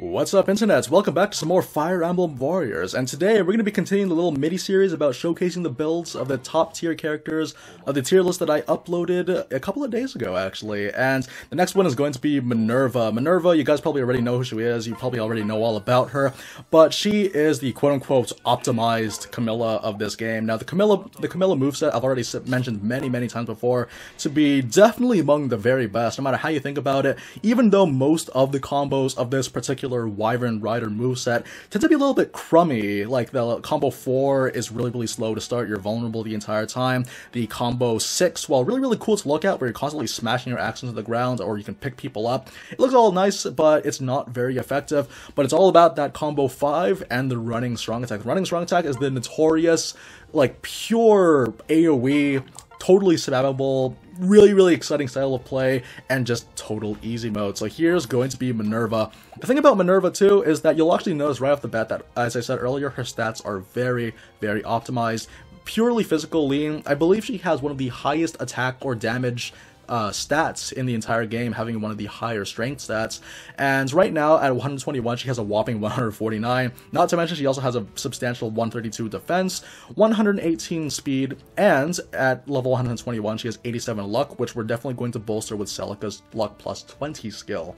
What's up, internets? Welcome back to some more Fire Emblem Warriors, and today we're going to be continuing the little mini-series about showcasing the builds of the top-tier characters of the tier list that I uploaded a couple of days ago, actually. And the next one is going to be Minerva. Minerva, you guys probably already know who she is, you probably already know all about her, but she is the quote-unquote optimized Camilla of this game. Now, the Camilla moveset I've already mentioned many times before to be definitely among the very best, no matter how you think about it, even though most of the combos of this particular Wyvern Rider moveset tend to be a little bit crummy. Like the combo 4 is really slow to start, you're vulnerable the entire time. The combo 6, while really cool to look at, where you're constantly smashing your axes to the ground or you can pick people up, it looks all nice, but it's not very effective. But it's all about that combo 5 and the running strong attack. The running strong attack is the notorious, like, pure AoE, totally spammable, really exciting style of play, and just total easy mode. So here's going to be Minerva. The thing about Minerva too is that you'll actually notice right off the bat that, as I said earlier, her stats are very optimized. Purely physical lean. I believe she has one of the highest attack or damage stats in the entire game, having one of the higher strength stats. And right now at 121 she has a whopping 149, not to mention she also has a substantial 132 defense, 118 speed, and at level 121 she has 87 luck, which we're definitely going to bolster with Celica's luck plus 20 skill.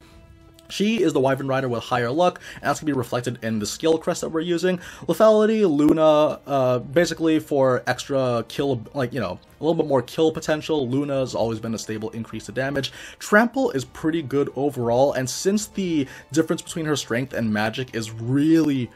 She is the Wyvern Rider with higher luck, and that's going to be reflected in the skill crest that we're using. Lethality, Luna, basically for extra kill, like, you know, a little bit more kill potential. Luna has always been a stable increase to damage. Trample is pretty good overall, and since the difference between her strength and magic is really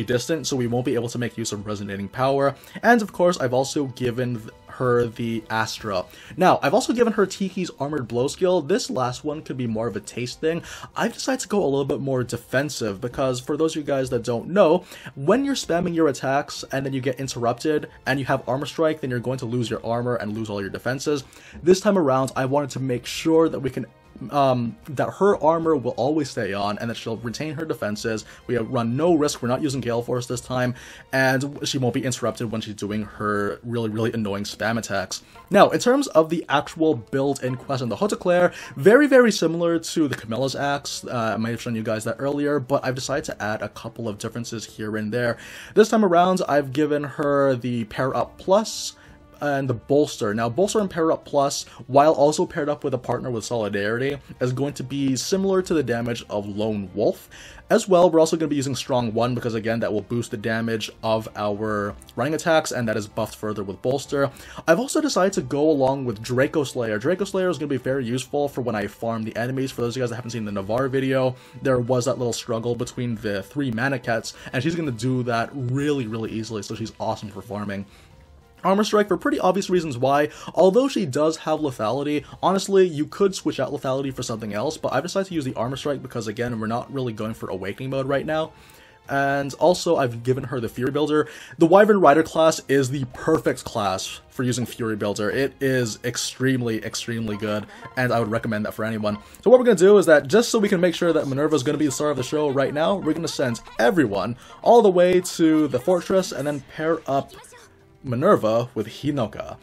distant, so we won't be able to make use of resonating power. And of course, I've also given her the Astra. Now, I've also given her Tiki's Armored Blow skill. This last one could be more of a taste thing. I've decided to go a little bit more defensive because, for those of you guys that don't know, when you're spamming your attacks and then you get interrupted and you have Armor Strike, then you're going to lose your armor and lose all your defenses. This time around, I wanted to make sure that we can that her armor will always stay on and that she'll retain her defenses. We run no risk, we're not using Gale Force this time, and she won't be interrupted when she's doing her really annoying spam attacks. Now, in terms of the actual build in question, the Hauteclere, very similar to the Camilla's axe. I might have shown you guys that earlier, but I've decided to add a couple of differences here and there. This time around, I've given her the Pair Up Plus and the Bolster. Now, Bolster and Pair Up Plus, while also paired up with a partner with Solidarity, is going to be similar to the damage of Lone Wolf. As well, we're also going to be using Strong 1 because, again, that will boost the damage of our running attacks, and that is buffed further with Bolster. I've also decided to go along with Draco Slayer. Draco Slayer is going to be very useful for when I farm the enemies. For those of you guys that haven't seen the Navarre video, there was that little struggle between the 3 Manakets, and she's going to do that really easily, so she's awesome for farming. Armor Strike, for pretty obvious reasons why. Although she does have lethality, honestly, you could switch out lethality for something else, but I've decided to use the Armor Strike because, again, we're not really going for Awakening mode right now. And also, I've given her the Fury Builder. The Wyvern Rider class is the perfect class for using Fury Builder. It is extremely good, and I would recommend that for anyone. So what we're going to do is that, just so we can make sure that Minerva is going to be the star of the show right now, we're going to send everyone all the way to the fortress and then pair up Minerva with Hinoka.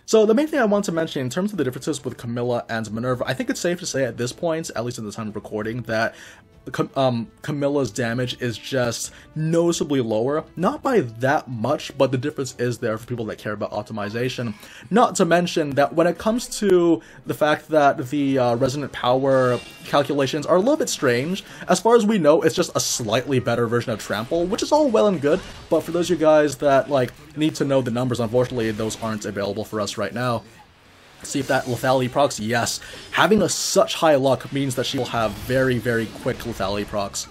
So the main thing I want to mention in terms of the differences with Camilla and Minerva, I think it's safe to say at this point, at least at the time of recording, that Camilla's damage is just noticeably lower. Not by that much, but the difference is there for people that care about optimization. Not to mention that when it comes to the fact that the resonant power calculations are a little bit strange, as far as we know, it's just a slightly better version of Trample, which is all well and good, but for those of you guys that, like, need to know the numbers, unfortunately, those aren't available for us right now. See if that lethality procs? Yes. Having such high luck means that she will have very quick lethality procs.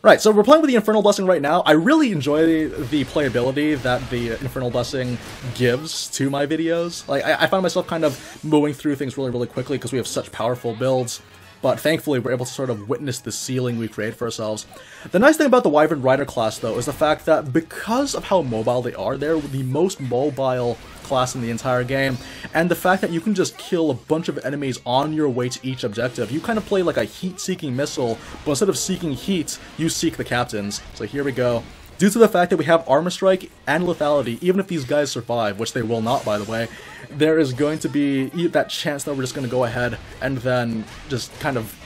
Right, so we're playing with the Infernal Blessing right now. I really enjoy the playability that the Infernal Blessing gives to my videos. Like, I find myself kind of moving through things really quickly because we have such powerful builds. But thankfully, we're able to sort of witness the ceiling we create for ourselves. The nice thing about the Wyvern Rider class, though, is the fact that because of how mobile they are, they're the most mobile class in the entire game, and the fact that you can just kill a bunch of enemies on your way to each objective. You kind of play like a heat-seeking missile, but instead of seeking heat, you seek the captains. So here we go. Due to the fact that we have Armor Strike and Lethality, even if these guys survive, which they will not, by the way, there is going to be that chance that we're just going to go ahead and then just kind of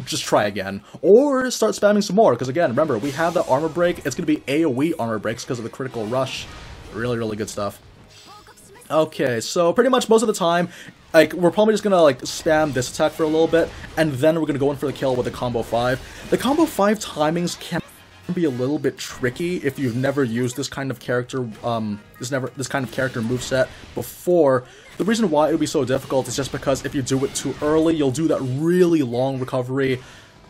just try again. Or start spamming some more, because again, remember, we have the armor break. It's going to be AoE armor breaks because of the critical rush. Really, really good stuff. Okay, so pretty much most of the time, like, we're probably just gonna, like, spam this attack for a little bit, and then we're gonna go in for the kill with the combo 5. The combo 5 timings can be a little bit tricky if you've never used this kind of character, this kind of character moveset before. The reason why it would be so difficult is just because if you do it too early, you'll do that really long recovery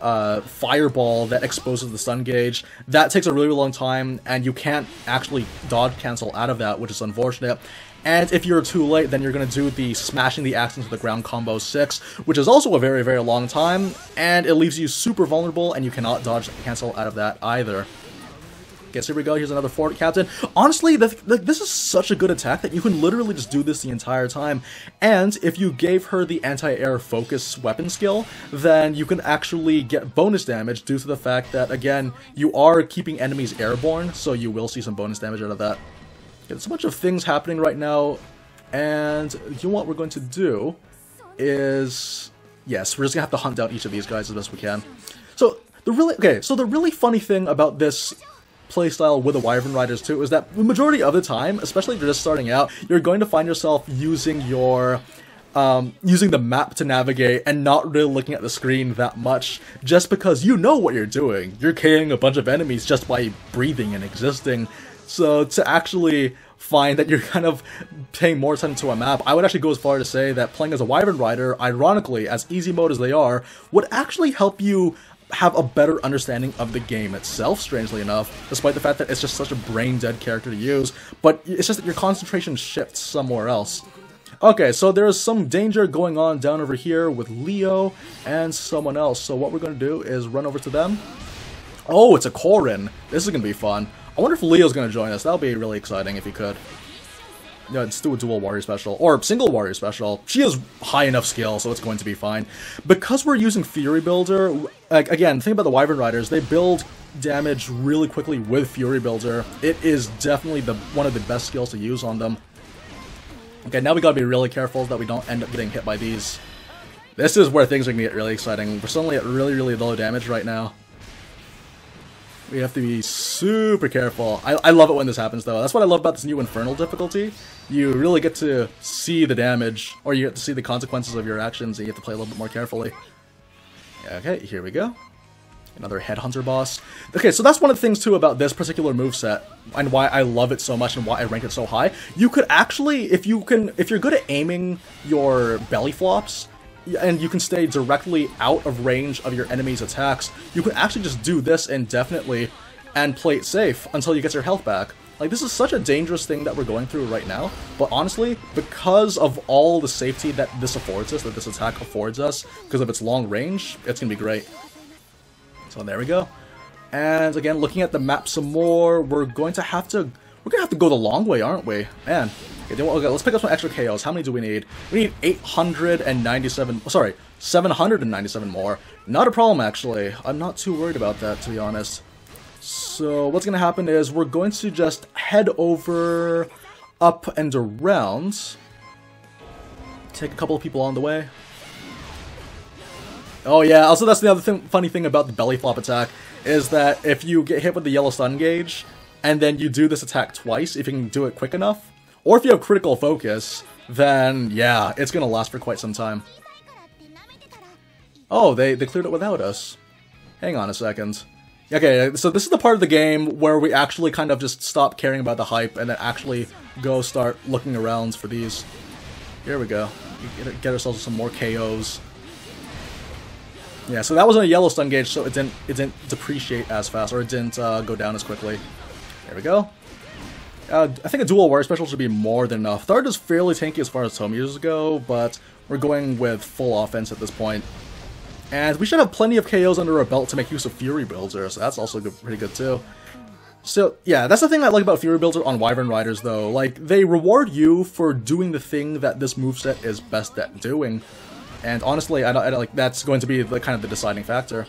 fireball that exposes the stun gauge. That takes a really long time, and you can't actually dodge cancel out of that, which is unfortunate. And if you're too late, then you're going to do the smashing the axe into the ground combo 6, which is also a very, very long time, and it leaves you super vulnerable, and you cannot dodge cancel out of that either. Okay, so here we go. Here's another Fort Captain. Honestly, this is such a good attack that you can literally just do this the entire time. And if you gave her the anti-air focus weapon skill, then you can actually get bonus damage due to the fact that, again, you are keeping enemies airborne, so you will see some bonus damage out of that. There's a bunch of things happening right now, and you know what we're going to do is, yes, we're just gonna have to hunt down each of these guys as best we can. So the really funny thing about this playstyle with the Wyvern Riders too is that the majority of the time, especially if you're just starting out, you're going to find yourself using your using the map to navigate and not really looking at the screen that much, just because you know what you're doing. You're KOing a bunch of enemies just by breathing and existing. So to actually find that you're kind of paying more attention to a map, I would actually go as far to say that playing as a Wyvern Rider, ironically, as easy mode as they are, would actually help you have a better understanding of the game itself, strangely enough, despite the fact that it's just such a brain-dead character to use, but it's just that your concentration shifts somewhere else. Okay, so there's some danger going on down over here with Leo and someone else, so what we're going to do is run over to them. Oh, it's a Corin. This is going to be fun. I wonder if Leo's going to join us. That'll be really exciting if he could. Yeah, let's do a dual warrior special, or single warrior special. She has high enough skill, so it's going to be fine. Because we're using Fury Builder, like, again, think about the Wyvern Riders, they build damage really quickly with Fury Builder. It is definitely one of the best skills to use on them. Okay, now we gotta be really careful that we don't end up getting hit by these. This is where things are gonna get really exciting. We're suddenly at really, really low damage right now. We have to be super careful. I love it when this happens, though. That's what I love about this new Infernal difficulty. You really get to see the damage, or you get to see the consequences of your actions, and you have to play a little bit more carefully. Okay, here we go. Another Headhunter boss. Okay, so that's one of the things, too, about this particular moveset, and why I love it so much and why I rank it so high. You could actually, if you're good at aiming your belly flops, and you can stay directly out of range of your enemy's attacks, you can actually just do this indefinitely and play it safe until you get your health back. Like, this is such a dangerous thing that we're going through right now, but honestly, because of all the safety that this affords us, that this attack affords us, because of its long range, it's gonna be great. So there we go. And again, looking at the map some more, we're gonna have to go the long way, aren't we? Man. Okay, let's pick up some extra KOs. How many do we need? We need 897, sorry, 797 more. Not a problem, actually. I'm not too worried about that, to be honest. So what's going to happen is we're going to just head over, up and around. Take a couple of people on the way. Oh yeah, also that's the other funny thing about the belly flop attack, is that if you get hit with the yellow stun gauge, and then you do this attack twice, if you can do it quick enough, or if you have critical focus, then yeah, it's gonna last for quite some time. Oh, they cleared it without us. Hang on a second. Okay, so this is the part of the game where we actually kind of just stop caring about the hype and then actually go start looking around for these. Here we go. Get ourselves some more KOs. Yeah, so that wasn't a yellow stun gauge, so it didn't depreciate as fast, or it didn't go down as quickly. There we go. I think a dual warrior special should be more than enough. Thard is fairly tanky as far as home users go, but we're going with full offense at this point. And we should have plenty of KOs under our belt to make use of Fury Builder, so that's also pretty good too. So, yeah, that's the thing I like about Fury Builder on Wyvern Riders, though. Like, they reward you for doing the thing that this moveset is best at doing. And honestly, I like that's going to be the kind of the deciding factor.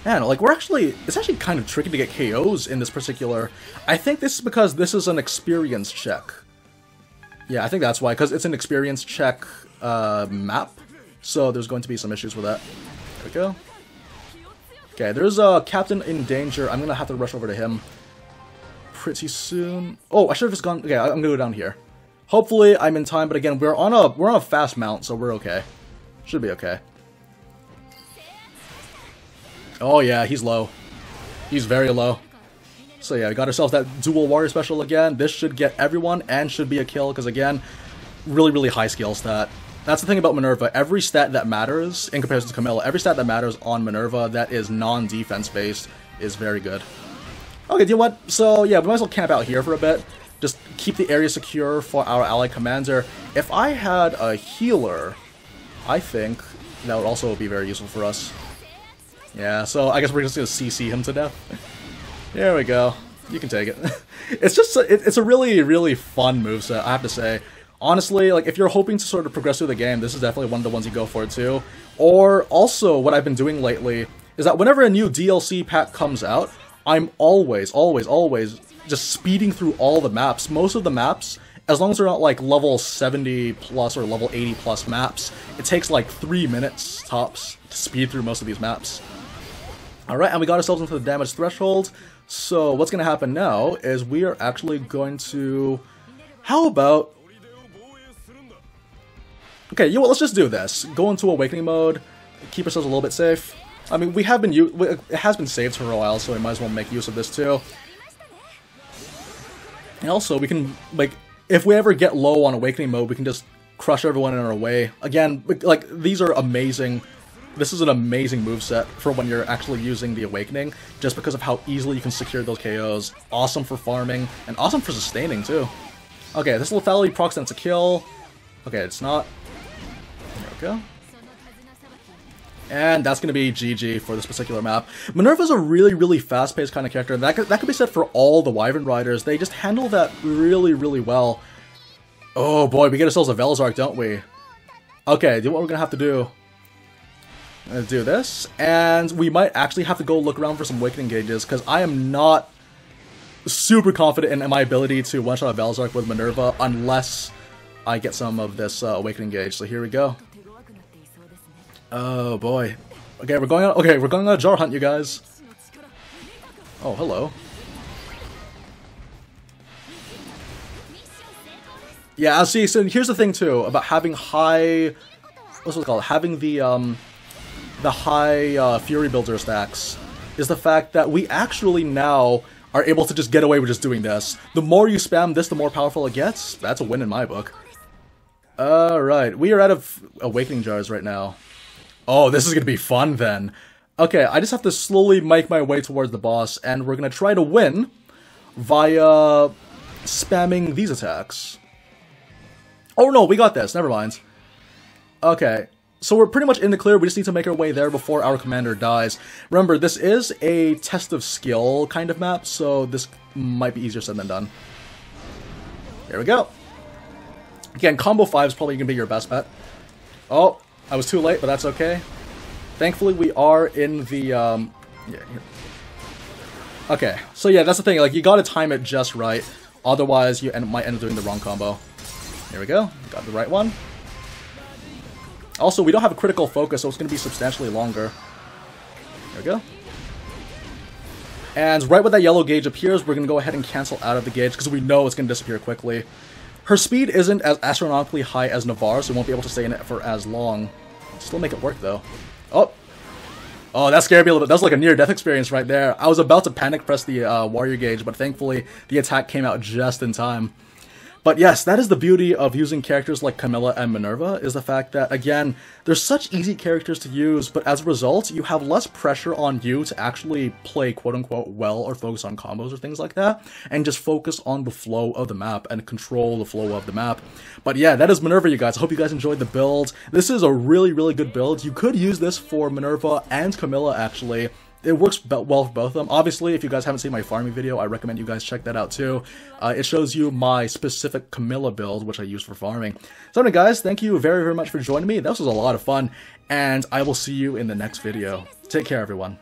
Man, like, it's actually kind of tricky to get KOs in this particular. I think this is because this is an experience check. Yeah, I think that's why, because it's an experience check map, so there's going to be some issues with that. we go. Okay, there's a captain in danger. I'm gonna have to rush over to him pretty soon. Oh, I should have just gone. Okay, I'm gonna go down here. Hopefully, I'm in time. But again, we're on a fast mount, so we're okay. Should be okay. Oh yeah, he's low. He's very low. So yeah, we got ourselves that dual warrior special again. This should get everyone and should be a kill because again, really high skill stat. That's the thing about Minerva. Every stat that matters in comparison to Camilla, every stat that matters on Minerva that is non-defense based is very good. Okay, do you know what? So yeah, we might as well camp out here for a bit. Just keep the area secure for our allied commander. If I had a healer, I think that would also be very useful for us. Yeah, so I guess we're just gonna CC him to death. There we go. You can take it. It's just it's a really fun moveset, I have to say. Honestly, like if you're hoping to sort of progress through the game, this is definitely one of the ones you go for too. Or also, what I've been doing lately is that whenever a new DLC pack comes out, I'm always just speeding through all the maps. Most of the maps, as long as they're not like level 70 plus or level 80 plus maps, it takes like 3 minutes tops to speed through most of these maps. Alright, and we got ourselves into the damage threshold. So what's going to happen now is we are actually going to... How about... Okay, you know what, let's just do this. Go into Awakening mode, keep ourselves a little bit safe. I mean, it has been saved for a while, so we might as well make use of this too. And also, we can, like, if we ever get low on Awakening mode, we can just crush everyone in our way. Again, like, these are amazing. This is an amazing moveset for when you're actually using the Awakening, just because of how easily you can secure those KOs. Awesome for farming, and awesome for sustaining, too. Okay, this lethality procs then to kill. Okay, it's not. There we go. And that's going to be GG for this particular map. Minerva's a really fast-paced kind of character, and that could be said for all the Wyvern Riders. They just handle that really well. Oh boy, we get ourselves a Velzark, don't we? Okay, do what we're going to have to do. Let's do this, and we might actually have to go look around for some Awakening gauges, because I am not super confident in my ability to one-shot a Velzark with Minerva unless I get some of this Awakening gauge. So here we go. Oh boy. Okay, we're going on a jar hunt, you guys. Oh, hello. Yeah, I'll see. So here's the thing too about having high, what's it called? Having the high Fury Builder stacks is the fact that we actually now are able to just get away with just doing this. The more you spam this, the more powerful it gets. That's a win in my book. Alright, we are out of Awakening jars right now. Oh, this is gonna be fun then. Okay, I just have to slowly make my way towards the boss, and we're gonna try to win via spamming these attacks. Oh no, we got this, never mind. Okay, so we're pretty much in the clear, we just need to make our way there before our commander dies. Remember, this is a test of skill kind of map, so this might be easier said than done. Here we go. Again, combo 5 is probably gonna be your best bet. Oh, I was too late, but that's okay. Thankfully, we are in the, yeah, here. Okay, so yeah, that's the thing, like, you gotta time it just right, otherwise you might end up doing the wrong combo. Here we go, got the right one. Also, we don't have a critical focus, so it's gonna be substantially longer. There we go. And right when that yellow gauge appears, we're gonna go ahead and cancel out of the gauge, because we know it's gonna disappear quickly. Her speed isn't as astronomically high as Navarre, so we won't be able to stay in it for as long. Still make it work, though. Oh! Oh, that scared me a little bit. That was like a near-death experience right there. I was about to panic press the warrior gauge, but thankfully the attack came out just in time. But yes, that is the beauty of using characters like Camilla and Minerva, is the fact that, again, they're such easy characters to use, but as a result, you have less pressure on you to actually play quote-unquote well or focus on combos or things like that, and just focus on the flow of the map and control the flow of the map. But yeah, that is Minerva, you guys. I hope you guys enjoyed the build. This is a really good build. You could use this for Minerva and Camilla, actually. It works well for both of them. Obviously, if you guys haven't seen my farming video, I recommend you guys check that out too. It shows you my specific Camilla build, which I use for farming. So anyway, guys, thank you very much for joining me. This was a lot of fun, and I will see you in the next video. Take care, everyone.